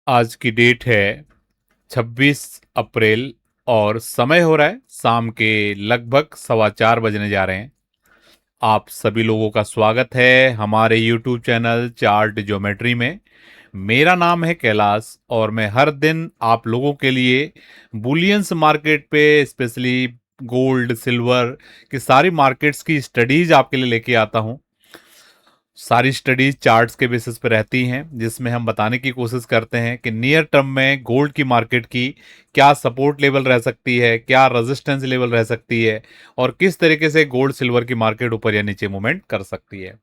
आज की डेट है 26 अप्रैल और समय हो रहा है शाम के लगभग 4:15 बजने जा रहे हैं। आप सभी लोगों का स्वागत है हमारे YouTube चैनल चार्ट ज्योमेट्री में। मेरा नाम है कैलाश और मैं हर दिन आप लोगों के लिए बुलियंस मार्केट पे स्पेशली गोल्ड सिल्वर की सारी मार्केट्स की स्टडीज आपके लिए लेके आता हूं। सारी स्टडीज चार्ट्स के बेसिस पे रहती हैं जिसमें हम बताने की कोशिश करते हैं कि नियर टर्म में गोल्ड की मार्केट की क्या सपोर्ट लेवल रह सकती है, क्या रेजिस्टेंस लेवल रह सकती है और किस तरीके से गोल्ड सिल्वर की मार्केट ऊपर या नीचे मूवमेंट कर सकती है।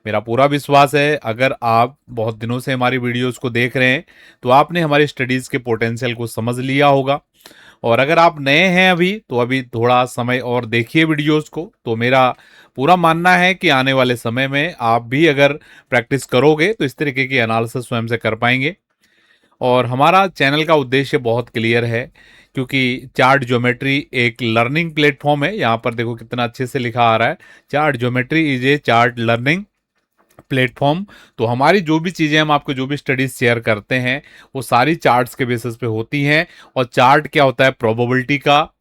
मेरा पूरा विश्वास है अगर आप बहुत दिनों से हमारी वीडियोस को देख रहे हैं तो आपने हमारी स्टडीज के पोटेंशियल को समझ लिया होगा। और अगर आप नए हैं तो अभी थोड़ा समय और देखिए वीडियोस को। तो मेरा पूरा मानना है कि आने वाले समय में आप भी अगर प्रैक्टिस करोगे तो इस तरीके की एनालिसिस स्वयं से कर पाएंगे। और हमारा चैनल का उद्देश्य बहुत क्लियर है क्योंकि चार्ट ज्योमेट्री एक लर्निंग प्लेटफॉर्म है। यहाँ पर देखो कितना अच्छे से लिखा आ रहा है, chart geometry is a chart learning platform. तो हमारी जो भी चीज़ें हम आपको जो भी स्टडीज शेयर करते हैं वो सारी चार्ट्स के बेसिस पे होती हैं। और चार्ट क्या होता है, प्रोबेबिलिटी का।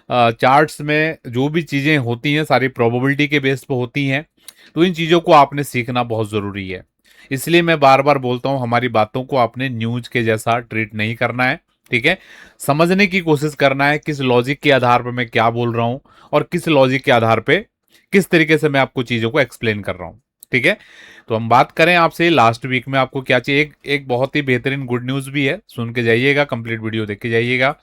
चार्ट्स में जो भी चीज़ें होती हैं सारी प्रोबेबिलिटी के बेस पे होती हैं। तो इन चीज़ों को आपने सीखना बहुत ज़रूरी है। इसलिए मैं बार बार बोलता हूँ हमारी बातों को आपने न्यूज के जैसा ट्रीट नहीं करना है। ठीक है, समझने की कोशिश करना है किस लॉजिक के आधार पर मैं क्या बोल रहा हूँ और किस लॉजिक के आधार पे किस तरीके से मैं आपको चीज़ों को एक्सप्लेन कर रहा हूँ। ठीक है, तो हम बात करें आपसे लास्ट वीक में आपको क्या चाहिए। एक बहुत ही बेहतरीन गुड न्यूज़ भी है, सुन के जाइएगा, कंप्लीट वीडियो देख के जाइएगा।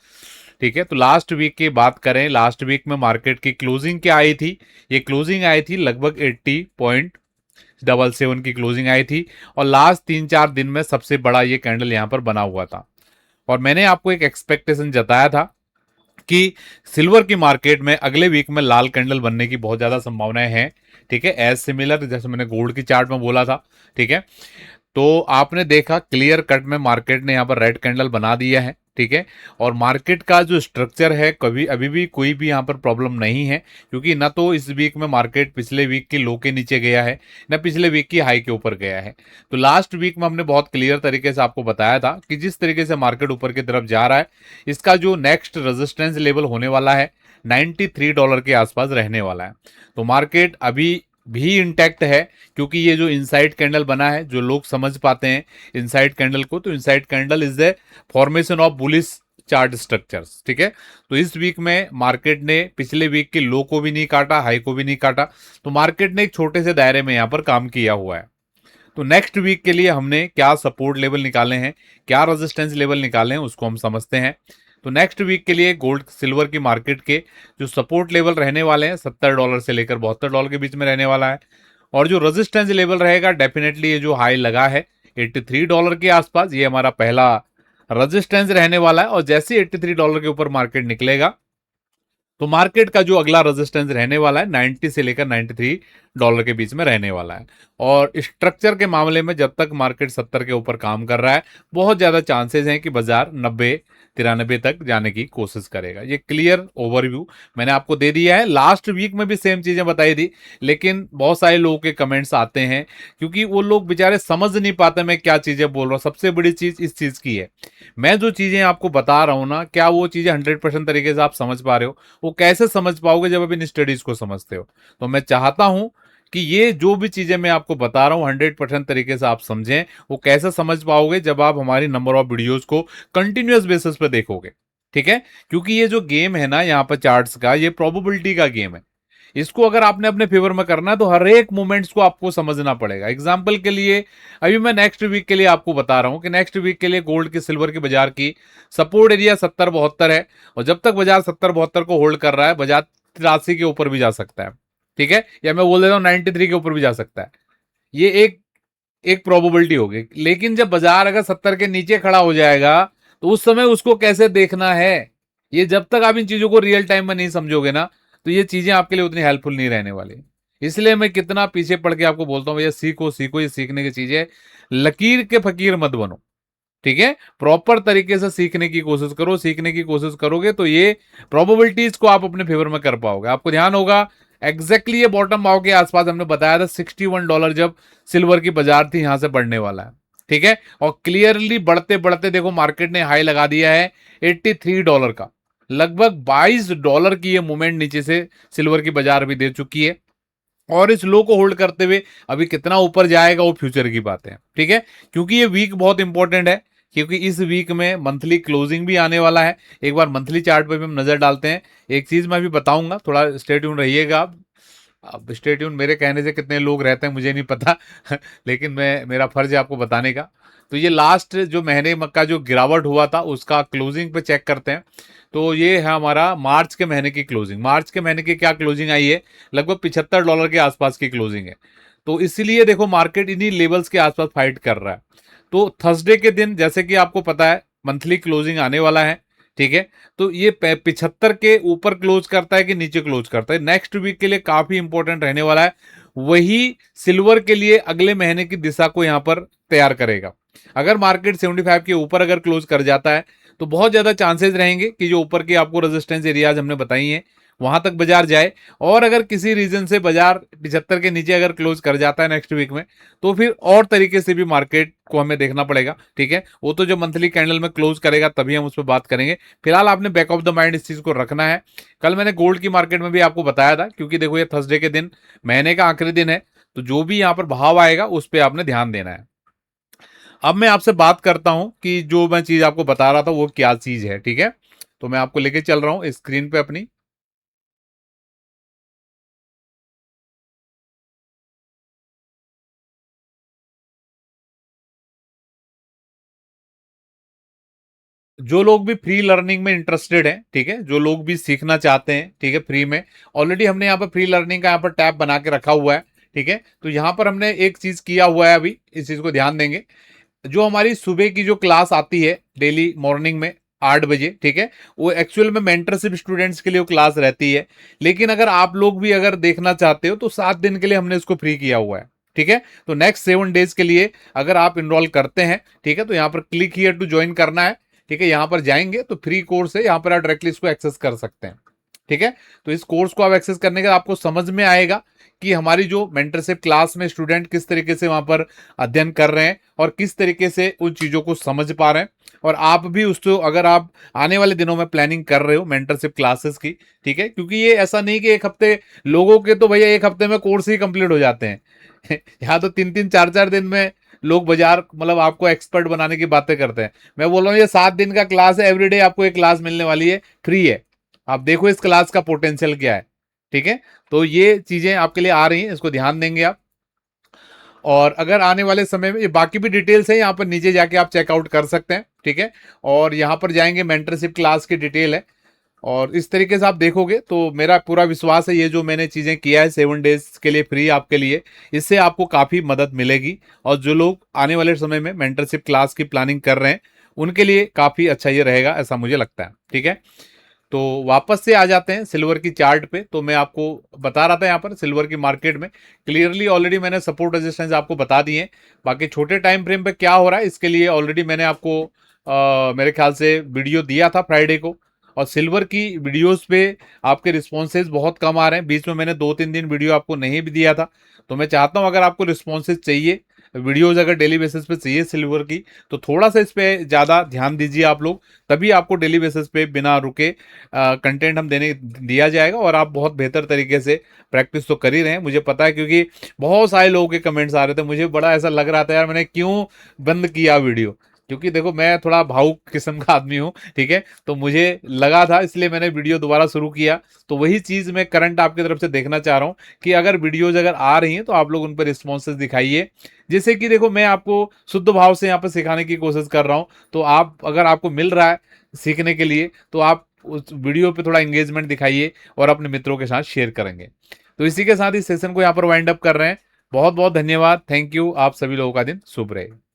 ठीक है, तो लास्ट वीक की बात करें, लास्ट वीक में मार्केट की क्लोजिंग क्या आई थी। ये क्लोजिंग आई थी लगभग 80.77 की क्लोजिंग आई थी। और लास्ट 3-4 दिन में सबसे बड़ा ये कैंडल यहाँ पर बना हुआ था। और मैंने आपको एक एक्सपेक्टेशन जताया था कि सिल्वर की मार्केट में अगले वीक में लाल कैंडल बनने की बहुत ज्यादा संभावनाएं हैं। ठीक है, एज सिमिलर जैसे मैंने गोल्ड की चार्ट में बोला था। ठीक है, तो आपने देखा क्लियर कट में मार्केट ने यहाँ पर रेड कैंडल बना दिया है। ठीक है, और मार्केट का जो स्ट्रक्चर है कभी अभी भी कोई भी यहाँ पर प्रॉब्लम नहीं है क्योंकि ना तो इस वीक में मार्केट पिछले वीक की लो के नीचे गया है ना पिछले वीक की हाई के ऊपर गया है। तो लास्ट वीक में हमने बहुत क्लियर तरीके से आपको बताया था कि जिस तरीके से मार्केट ऊपर की तरफ जा रहा है इसका जो नेक्स्ट रेजिस्टेंस लेवल होने वाला है $93 के आसपास रहने वाला है। तो मार्केट अभी भी इंटैक्ट है क्योंकि ये जो इनसाइड कैंडल बना है, जो लोग समझ पाते हैं इनसाइड कैंडल को, तो inside candle is the formation of bullish chart structures. ठीक है, तो इस वीक में मार्केट ने पिछले वीक के लो को भी नहीं काटा, हाई को भी नहीं काटा। तो मार्केट ने एक छोटे से दायरे में यहां पर काम किया हुआ है। तो नेक्स्ट वीक के लिए हमने क्या सपोर्ट लेवल निकाले हैं, क्या रेजिस्टेंस लेवल निकाले हैं, उसको हम समझते हैं। तो नेक्स्ट वीक के लिए गोल्ड सिल्वर की मार्केट के जो सपोर्ट लेवल रहने वाले हैं $70 से लेकर $72 के बीच में रहने वाला है। और जो रेजिस्टेंस लेवल रहेगा डेफिनेटली ये जो हाई लगा है $83 के आसपास, ये हमारा पहला रेजिस्टेंस रहने वाला है। और जैसे ही $83 के ऊपर मार्केट निकलेगा तो मार्केट का जो अगला रेजिस्टेंस रहने वाला है 90 से लेकर $93 के बीच में रहने वाला है। और स्ट्रक्चर के मामले में जब तक मार्केट 70 के ऊपर काम कर रहा है बहुत ज्यादा चांसेस हैं कि बाजार 90-93 तक जाने की कोशिश करेगा। ये क्लियर ओवरव्यू मैंने आपको दे दिया है। लास्ट वीक में भी सेम चीजें बताई थी लेकिन बहुत सारे लोगों के कमेंट्स आते हैं क्योंकि वो लोग बेचारे समझ नहीं पाते मैं क्या चीजें बोल रहा हूँ। सबसे बड़ी चीज इस चीज की है, मैं जो चीजें आपको बता रहा हूं ना, क्या वो चीजें 100% तरीके से आप समझ पा रहे हो? वो कैसे समझ पाओगे जब आप इन स्टडीज को समझते हो? तो मैं चाहता हूं कि ये जो भी चीजें मैं आपको बता रहा हूं 100% तरीके से आप समझें। वो कैसे समझ पाओगे जब आप हमारी नंबर ऑफ वीडियोस को कंटिन्यूअस बेसिस पे देखोगे। ठीक है, क्योंकि ये जो गेम है ना यहाँ पर चार्ट्स का, ये प्रोबेबिलिटी का गेम है। इसको अगर आपने अपने फेवर में करना है तो हर एक मूवमेंट्स को आपको समझना पड़ेगा। एग्जाम्पल के लिए अभी मैं नेक्स्ट वीक के लिए आपको बता रहा हूं कि नेक्स्ट वीक के लिए गोल्ड की सिल्वर की बाजार की सपोर्ट एरिया 70-72 है। और जब तक बाजार 70-72 को होल्ड कर रहा है बाजार 83 के ऊपर भी जा सकता है। ठीक है, या मैं बोल देता हूँ 93 के ऊपर भी जा सकता है। ये एक एक प्रोबेबिलिटी होगी। लेकिन जब बाजार अगर 70 के नीचे खड़ा हो जाएगा तो उस समय उसको कैसे देखना है, ये जब तक आप इन चीजों को रियल टाइम में नहीं समझोगे ना तो ये चीजें आपके लिए उतनी हेल्पफुल नहीं रहने वाली। इसलिए मैं कितना पीछे पड़ के आपको बोलता हूँ भैया सीखो सीखो, ये सीखने की चीजें, लकीर के फकीर मत बनो। ठीक है, प्रॉपर तरीके से सीखने की कोशिश करो। सीखने की कोशिश करोगे तो ये प्रोबेबिलिटीज को आप अपने फेवर में कर पाओगे। आपको ध्यान होगा एग्जैक्टली ये बॉटम भाव के आसपास हमने बताया था $61 जब सिल्वर की बाजार थी यहां से बढ़ने वाला है। ठीक है। और क्लियरली बढ़ते बढ़ते देखो मार्केट ने हाई लगा दिया है $83 का, लगभग $22 की ये मूवमेंट नीचे से सिल्वर की बाजार भी दे चुकी है। और इस लो को होल्ड करते हुए अभी कितना ऊपर जाएगा वो फ्यूचर की बात है, ठीक है। क्योंकि ये वीक बहुत इंपॉर्टेंट है, क्योंकि इस वीक में मंथली क्लोजिंग भी आने वाला है। एक बार मंथली चार्ट पे भी हम नजर डालते हैं। एक चीज मैं भी बताऊंगा, थोड़ा स्टे ट्यून रहिएगा आप। अब स्टे ट्यून मेरे कहने से कितने लोग रहते हैं मुझे नहीं पता लेकिन मैं, मेरा फर्ज है आपको बताने का। तो ये लास्ट जो महीने का जो गिरावट हुआ था उसका क्लोजिंग पे चेक करते हैं। तो ये है हमारा मार्च के महीने की क्लोजिंग। मार्च के महीने की क्या क्लोजिंग आई है, लगभग $75 के आसपास की क्लोजिंग है। तो इसीलिए देखो मार्केट इन्हीं लेवल्स के आसपास फाइट कर रहा है। तो थर्सडे के दिन जैसे कि आपको पता है मंथली क्लोजिंग आने वाला है, ठीक है। तो ये 75 के ऊपर क्लोज करता है कि नीचे क्लोज करता है, नेक्स्ट वीक के लिए काफी इंपॉर्टेंट रहने वाला है। वही सिल्वर के लिए अगले महीने की दिशा को यहां पर तैयार करेगा। अगर मार्केट 75 के ऊपर अगर क्लोज कर जाता है तो बहुत ज्यादा चांसेस रहेंगे कि जो ऊपर के आपको रेजिस्टेंस एरियाज हमने बताई हैं वहां तक बाजार जाए। और अगर किसी रीजन से बाजार 75 के नीचे अगर क्लोज कर जाता है नेक्स्ट वीक में, तो फिर और तरीके से भी मार्केट को हमें देखना पड़ेगा, ठीक है। वो तो जो मंथली कैंडल में क्लोज करेगा तभी हम उस पर बात करेंगे। फिलहाल आपने बैक ऑफ द माइंड इस चीज को रखना है। कल मैंने गोल्ड की मार्केट में भी आपको बताया था, क्योंकि देखो ये थर्सडे के दिन महीने का आखिरी दिन है, तो जो भी यहाँ पर भाव आएगा उस पर आपने ध्यान देना है। अब मैं आपसे बात करता हूं कि जो मैं चीज आपको बता रहा था वो क्या चीज है, ठीक है। तो मैं आपको लेके चल रहा हूं स्क्रीन पे अपनी। जो लोग भी फ्री लर्निंग में इंटरेस्टेड हैं, ठीक है, जो लोग भी सीखना चाहते हैं, ठीक है, फ्री में, ऑलरेडी हमने यहाँ पर फ्री लर्निंग का यहाँ पर टैब बना के रखा हुआ है, ठीक है। तो यहाँ पर हमने एक चीज किया हुआ है, अभी इस चीज को ध्यान देंगे। जो हमारी सुबह की जो क्लास आती है डेली मॉर्निंग में 8 बजे, ठीक है, वो एक्चुअल में मेंटरशिप स्टूडेंट्स के लिए वो क्लास रहती है। लेकिन अगर आप लोग भी अगर देखना चाहते हो तो 7 दिन के लिए हमने इसको फ्री किया हुआ है, ठीक है। तो नेक्स्ट 7 डेज के लिए अगर आप इनरोल करते हैं, ठीक है, तो यहाँ पर क्लिक हियर टू ज्वाइन करना है, ठीक है। यहाँ पर जाएंगे तो फ्री कोर्स है, यहाँ पर आप डायरेक्टली इसको एक्सेस कर सकते हैं, ठीक है। तो इस कोर्स को आप एक्सेस करने के बाद आपको समझ में आएगा कि हमारी जो मेंटरशिप क्लास में स्टूडेंट किस तरीके से वहां पर अध्ययन कर रहे हैं और किस तरीके से उन चीजों को समझ पा रहे हैं। और आप भी उसको अगर आप आने वाले दिनों में प्लानिंग कर रहे हो मेंटरशिप क्लासेस की, ठीक है, क्योंकि ये ऐसा नहीं कि एक हफ्ते, लोगों के तो भैया एक हफ्ते में कोर्स ही कंप्लीट हो जाते हैं यहाँ तो 3-3 4-4 दिन में लोग बाजार मतलब आपको एक्सपर्ट बनाने की बातें करते हैं। मैं बोल रहा हूँ ये 7 दिन का क्लास है, एवरीडे आपको एक क्लास मिलने वाली है, फ्री है। आप देखो इस क्लास का पोटेंशियल क्या है, ठीक है। तो ये चीजें आपके लिए आ रही हैं, इसको ध्यान देंगे आप। और अगर आने वाले समय में ये बाकी भी डिटेल्स है यहाँ पर नीचे जाके आप चेकआउट कर सकते हैं, ठीक है। और यहाँ पर जाएंगे मेंटरशिप क्लास की डिटेल है। और इस तरीके से आप देखोगे तो मेरा पूरा विश्वास है ये जो मैंने चीजें किया है 7 डेज के लिए फ्री आपके लिए, इससे आपको काफी मदद मिलेगी। और जो लोग आने वाले समय में मेंटरशिप क्लास की प्लानिंग कर रहे हैं उनके लिए काफी अच्छा ये रहेगा, ऐसा मुझे लगता है, ठीक है। तो वापस से आ जाते हैं सिल्वर की चार्ट पे। तो मैं आपको बता रहा था यहाँ पर सिल्वर की मार्केट में क्लियरली ऑलरेडी मैंने सपोर्ट रेजिस्टेंस आपको बता दिए हैं। बाकी छोटे टाइम फ्रेम पे क्या हो रहा है इसके लिए ऑलरेडी मैंने आपको मेरे ख्याल से वीडियो दिया था फ्राइडे को। और सिल्वर की वीडियोस पे आपके रिस्पॉन्सेज बहुत कम आ रहे हैं, बीच में मैंने 2-3 दिन वीडियो आपको नहीं भी दिया था। तो मैं चाहता हूं अगर आपको रिस्पॉन्सेज चाहिए, वीडियोज अगर डेली बेसिस पे चाहिए सिल्वर की, तो थोड़ा सा इस पे ज़्यादा ध्यान दीजिए आप लोग, तभी आपको डेली बेसिस पे बिना रुके कंटेंट हम देने दिया जाएगा। और आप बहुत बेहतर तरीके से प्रैक्टिस तो कर ही रहे हैं मुझे पता है, क्योंकि बहुत सारे लोगों के कमेंट्स आ रहे थे, मुझे बड़ा ऐसा लग रहा था यार मैंने क्यों बंद किया वीडियो। क्योंकि देखो मैं थोड़ा भावुक किस्म का आदमी हूँ, ठीक है, तो मुझे लगा था इसलिए मैंने वीडियो दोबारा शुरू किया। तो वही चीज़ मैं करंट आपकी तरफ से देखना चाह रहा हूँ कि अगर वीडियोज अगर आ रही हैं तो आप लोग उन पर रिस्पॉन्सेज दिखाइए। जैसे कि देखो मैं आपको शुद्ध भाव से यहाँ पर सिखाने की कोशिश कर रहा हूँ, तो आप अगर आपको मिल रहा है सीखने के लिए तो आप उस वीडियो पे थोड़ा एंगेजमेंट दिखाइए और अपने मित्रों के साथ शेयर करेंगे। तो इसी के साथ इस सेशन को यहाँ पर वाइंड अप कर रहे हैं। बहुत बहुत धन्यवाद, थैंक यू। आप सभी लोगों का दिन शुभ रहे।